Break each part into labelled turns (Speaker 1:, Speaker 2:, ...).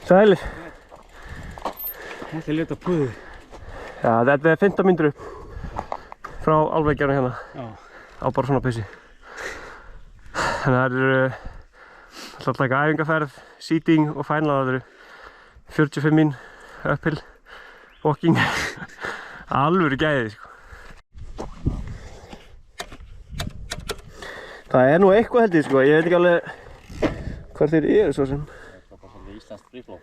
Speaker 1: Sælir.
Speaker 2: Þetta leta puðið.
Speaker 1: Já, þetta 15 mínútur upp frá Álfveggjarnu hérna.
Speaker 2: Já.
Speaker 1: Á bara svona pissi. Þannig að það eru alltaf að taka æfingarferð, seating og final. Það eru 45 mín uphill, walking. Alvöru gæði, sko. Það nú eitthvað held ég, sko. Ég veit ekki alveg hvað þeir eru svo sem.
Speaker 2: Það bara svolítið íslenskt frífló.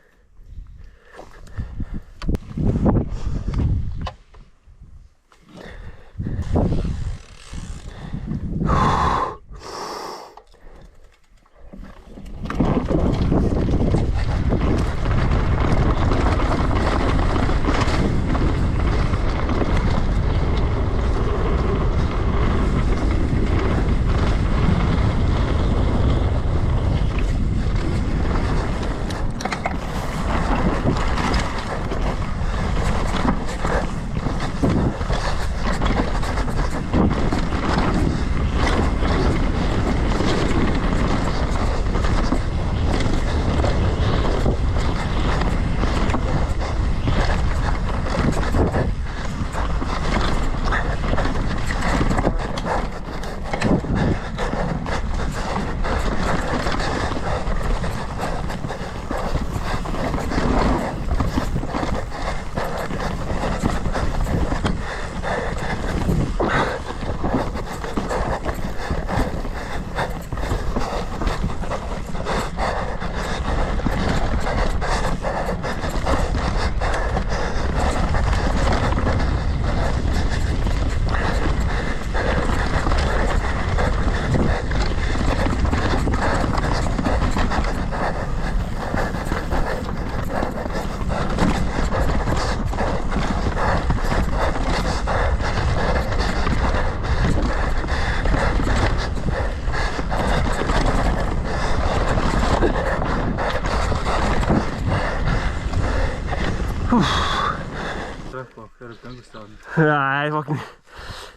Speaker 2: Sökk og fyrir göngustafn.
Speaker 1: Nei, fokkin.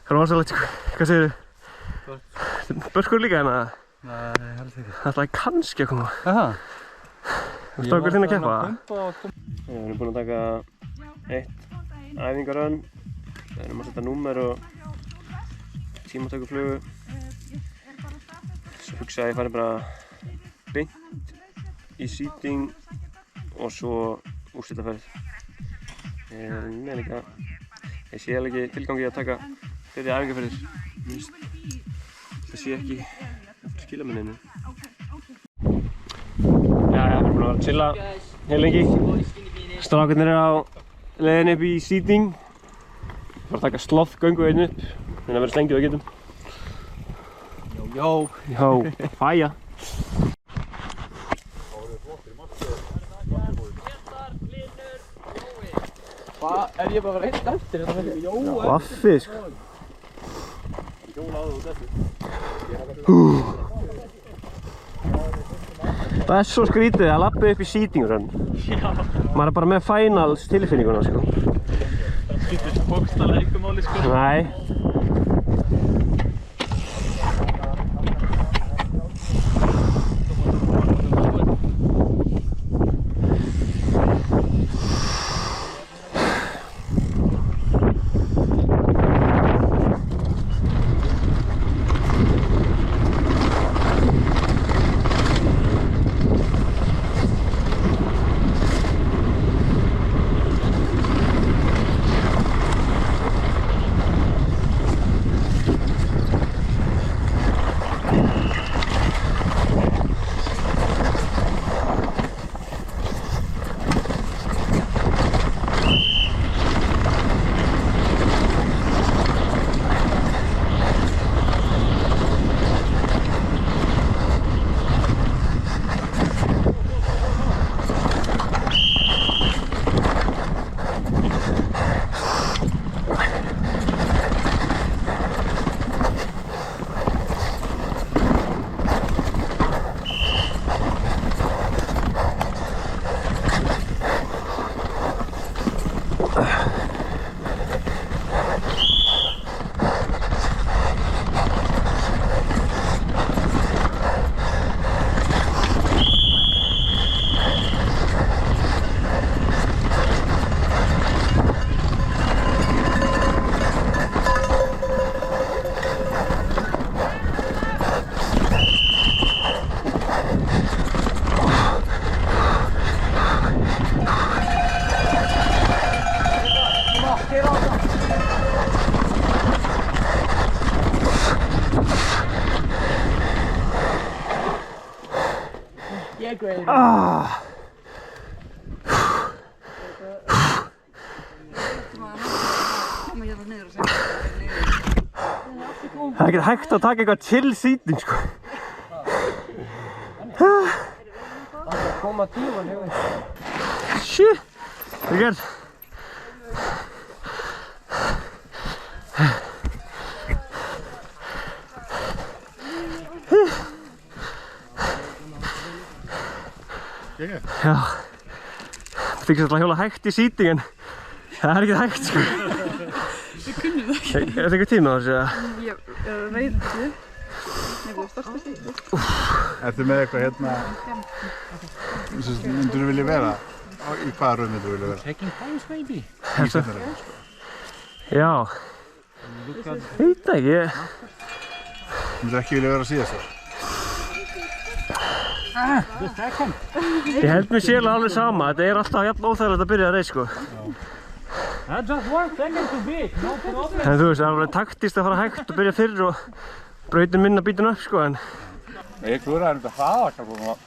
Speaker 1: Það er rosalegt, sko. Hvað segirðu? Börkur líka hérna?
Speaker 2: Nei, held ekki.
Speaker 1: Það ætlaði kannski að koma.
Speaker 2: Aha.
Speaker 1: Þú stókur þinn að keppa?
Speaker 2: Við
Speaker 1: erum búin að taka eitt æfingarönn. Við erum að setja númer og tímatökuflugu. Svo hugsa ég fari bara beint í seating og svo úrslitaferð. Ég sé alveg ekki tilgangi að taka fleiri æfingarferðir. Það sé ekki eftir skilamuninu. Við erum búin að chilla heil lengi. Strákarnir eru á leiðinni upp í seating. Við erum að taka slothgöngu einn upp. Þannig að vera slengið við getum.
Speaker 2: Jó.
Speaker 1: Jó, fæja.
Speaker 2: Hvað? Er ég bara að vera eitt eftir þetta með Jóa?
Speaker 1: Vaffi, sko. Það svo skrítið að labba upp í seatingrun. Maður bara með finals tilfinninguna, sko.
Speaker 2: Það skiptir bókstaflega ykkur máli, sko.
Speaker 1: Nei. Það er ekkert hægt að taka eitthvað chill seating sko.
Speaker 2: Það koma tíman hjá þér.
Speaker 1: Shit, það er gert. Já, það þykist alltaf að hjóla hægt í seating en það er ekkert hægt sko.
Speaker 3: Við kunnum það ekki.
Speaker 1: Er það eitthvað tíma á þessu eða?
Speaker 3: Ég veit ekki. Nei, það er startast ekki.
Speaker 4: Ertu með eitthvað hérna, myndur þú vilja vera? Í hvaða röð myndur þú vilja vera?
Speaker 2: Taking pose maybe?
Speaker 4: Í setnaröðum, sko.
Speaker 1: Já, veit það ekki.
Speaker 4: Myndur ekki vilja vera síðastur?
Speaker 1: Ég held mér sérlega alveg sama, þetta er alltaf jafn óþægilegt að byrja að reis sko.
Speaker 2: Just 1 second to beat, no problem.
Speaker 1: En þú veist, það er alveg taktískt að fara hægt og byrja fyrr og brautin minna bítin upp sko en
Speaker 4: Ég klúraði um þetta hraðakabum og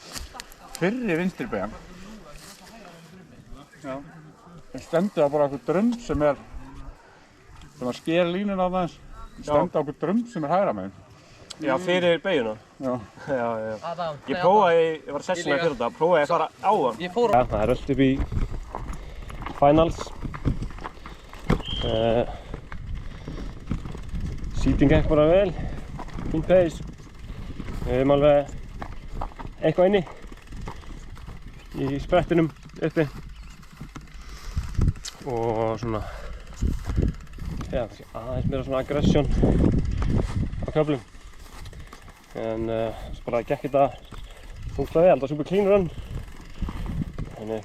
Speaker 4: fyrri vinstribeigjan. Já. Það stendur á bara okkur drömm sem að sker línuna á það. Stendur á okkur drömm sem er hægra meginn.
Speaker 1: Já, fyrir beiguna.
Speaker 4: Já.
Speaker 1: Já. Ég prófaði, ég var að sessina fyrir þetta, prófaði að fara á hann.
Speaker 2: Ég fór
Speaker 1: Já, það er öll upp í finals. Seating gekk bara vel, fín pace. Við höfum alveg eitthvað inni í sprettinum uppi. Og svona, já, aðeins meira svona aggression á köflum. En svo bara gekk þetta þunglega vel, það var super clean run. Þannig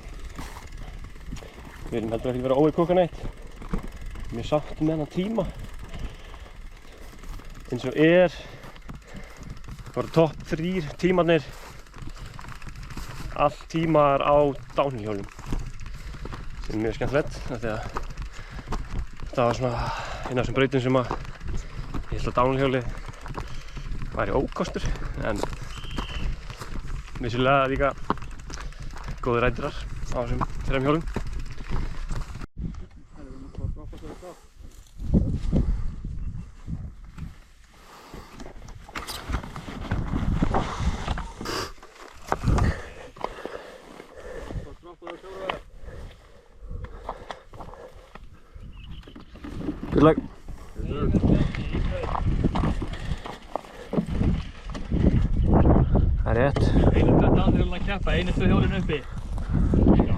Speaker 1: við erum heldur ekki að vera óirkúka neitt. Mjög sátt með þennan tíma. Eins og bara topp 3 tímarnir allt tímar á downhill-hjólum. Sem er mjög skemmtilegt, af því að þetta var svona eina af þessum brautum sem að ég held að downhill-hjóli væri ókostur, en vissulega líka góðir rædrar á þessum 3 hjólum. Good luck. Það er rétt.
Speaker 2: Einu 2 downhill að keppa, einu 2 hjólinn uppi.
Speaker 5: Já,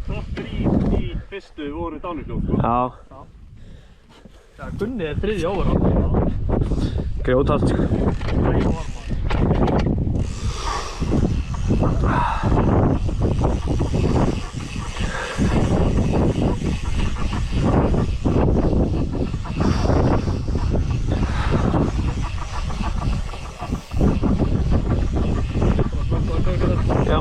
Speaker 5: topp 3 í fyrstu voru downhill-hjól, sko.
Speaker 1: Já.
Speaker 2: Já, Gunni er 3. overall.
Speaker 1: Grjótalt sko. Já.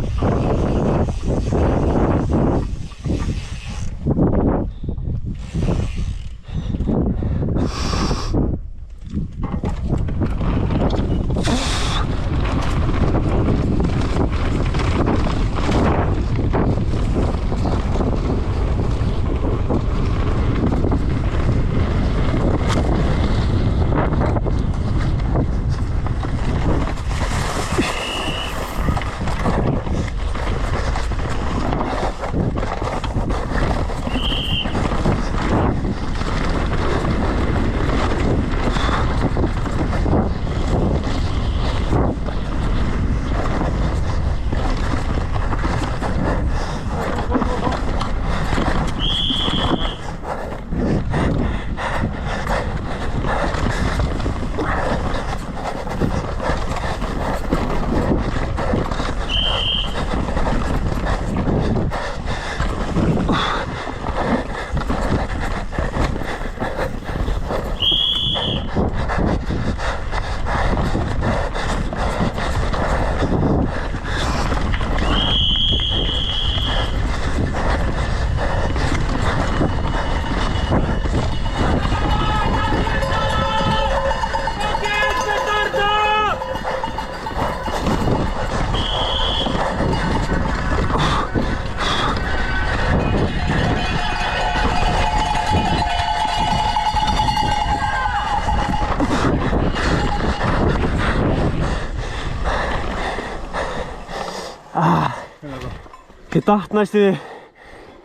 Speaker 1: Ég datt næstu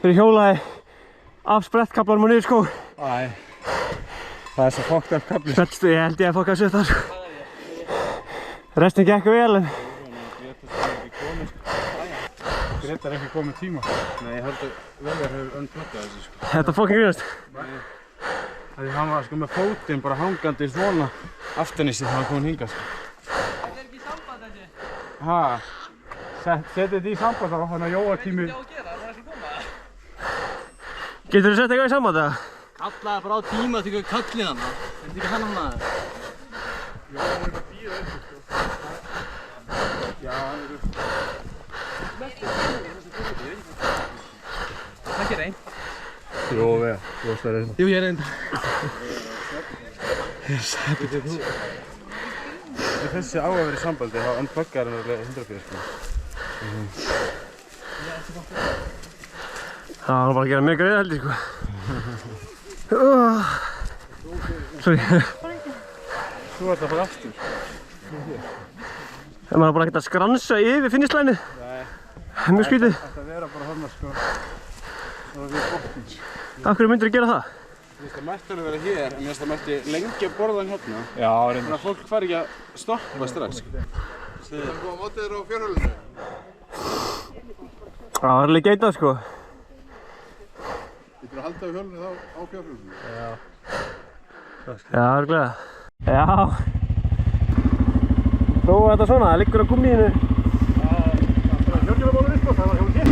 Speaker 1: fyrir hjólaði af sprettkablanum og niður skó.
Speaker 4: Æ, það er svo fokkt af kabli.
Speaker 1: Sprettstu, ég held ég að fokka þessu þar. Restin gekk vel en...
Speaker 4: Gretar ekki komið tíma.
Speaker 2: Nei, ég held að Veigar hefur unpluggað þessu sko.
Speaker 1: Þetta fokkin grínast.
Speaker 2: Því hann var sko með fótinn bara hangandi svona aftan í sig þegar hann kominn hingað sko.
Speaker 3: Þetta er ekki samband þessi.
Speaker 4: Ha, setið þetta í samband þá þannig að Jóatími...
Speaker 3: Hvað á að gera? Það er ekki koma.
Speaker 1: Getur þú sett eitthvað í samband eða?
Speaker 6: Kallaði bara á tíma til að kallið hann. Er þetta ekki hann að það?
Speaker 3: Ekki reyn.
Speaker 4: Jó, við, þú varst að reyna.
Speaker 6: Jú, ég reyndi.
Speaker 2: Ef þessi á að vera í sambandi þá unpluggar hann alveg 100% sko.
Speaker 1: Það var bara að gera mjög greið held ég sko. Sorry.
Speaker 4: Þú ert að fara aftur.
Speaker 1: En maður bara ekkert að skransa yfir finnislæni.
Speaker 4: Nei.
Speaker 1: Mjög skrítið.
Speaker 4: Þetta vera bara þarna sko. Það var við botnins.
Speaker 1: Af hverju myndir þú gera það?
Speaker 2: Þú veist, það mætti alveg vera hér, en mér finnst það mætti lengi að borða hann hérna.
Speaker 4: Já,
Speaker 2: Þannig að fólk fari ekki að stoppa strax.
Speaker 7: Það er góða mótið þér á fjárhjólinu.
Speaker 1: Það var alveg geitað sko.
Speaker 7: Getur að halda á hjólinu þá á fjárhjólinu.
Speaker 1: Já, örglega. Já. Prófa þetta svona, það liggur á gúmmíinu.
Speaker 5: Hjörgjumabólur upp og það var hjá hér.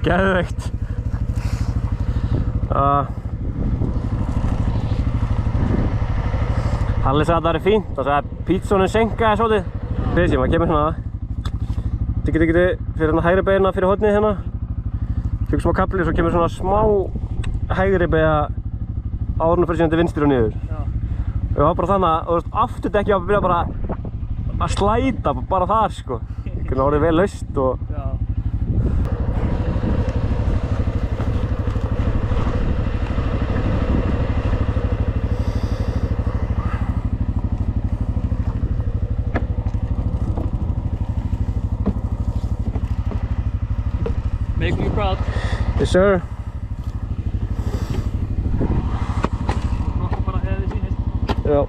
Speaker 1: Geðveikt. Halli sagði að það væri fínt. Það sagði að pítsónin senkaði svolítið. Þessi, maður kemur svona diggi fyrir hérna hægri beina fyrir hornið hérna. Tökum smá kapli og svo kemur svona smá hægri beina árunum fyrir síðan til vinstri og niður. Og það var bara þannig að afturdekki var að byrja bara að slæta bara þar sko. Það var orðið vel laust og...
Speaker 6: Make me proud.
Speaker 1: Yes sir.
Speaker 6: Nokkuð bara hefði sýnist.
Speaker 1: Já.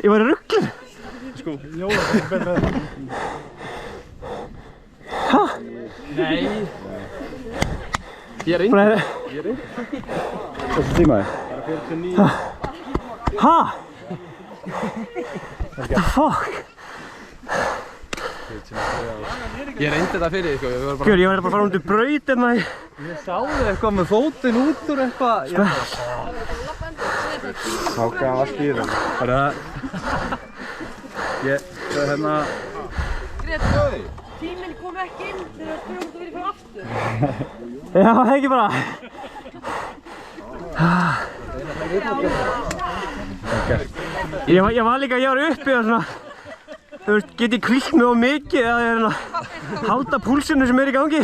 Speaker 1: Ég var í ruglun.
Speaker 2: Sko, Jóla er betra með það.
Speaker 1: Hæ?
Speaker 6: Nei. Ég reyndi.
Speaker 2: Þessi tímaði?
Speaker 6: Bara 49.
Speaker 1: Hæ? What the fuck?
Speaker 6: Ég reyndi þetta fyrir því, sko.
Speaker 1: Gjör, ég var bara að fara undir braut hérna í...
Speaker 6: Ég sá þig eitthvað með fótinn út úr eitthvað.
Speaker 2: Þá gaf allt í það. Það er það. Ég er hérna...
Speaker 3: Tíminn kom ekki inn þegar þú spurði hvort þú vilja fara aftur.
Speaker 1: Já, það ekki bara. Ég var líka, ég var uppi og svona... Þú veist, get ég kvílt mig á mikið eða ég er að halda púlsinu sem er í gangi?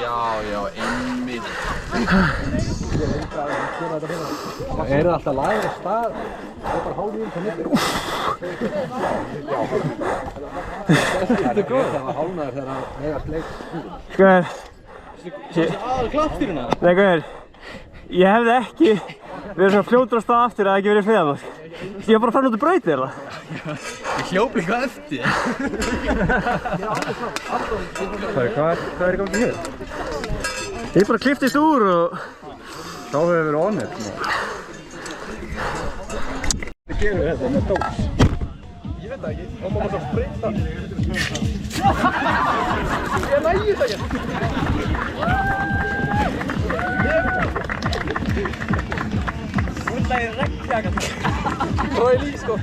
Speaker 6: Já, einmitt. Það eru alltaf lagir á stað. Það er bara hálfvíðin til mitt. Þetta er góð. Það var hálfnaður þegar það vegast leik.
Speaker 1: Guður.
Speaker 6: Aðal klappstýruna.
Speaker 1: Nei, Guður. Ég hefði ekki verið svona fljótur á stað aftur að það ekki verið fyrir það. Ég var bara farin út úr brautið eða?
Speaker 6: Ég hljóp líka eftir.
Speaker 2: Hvað er í gangi hér?
Speaker 1: Ég bara kliftist úr og...
Speaker 2: Þá hefur við verið onnett. Hvað gerum við þetta með dós?
Speaker 6: Ég veit það ekki. Þá má maður svo spreyta. Ég nægir þetta ekki. Trói lísko.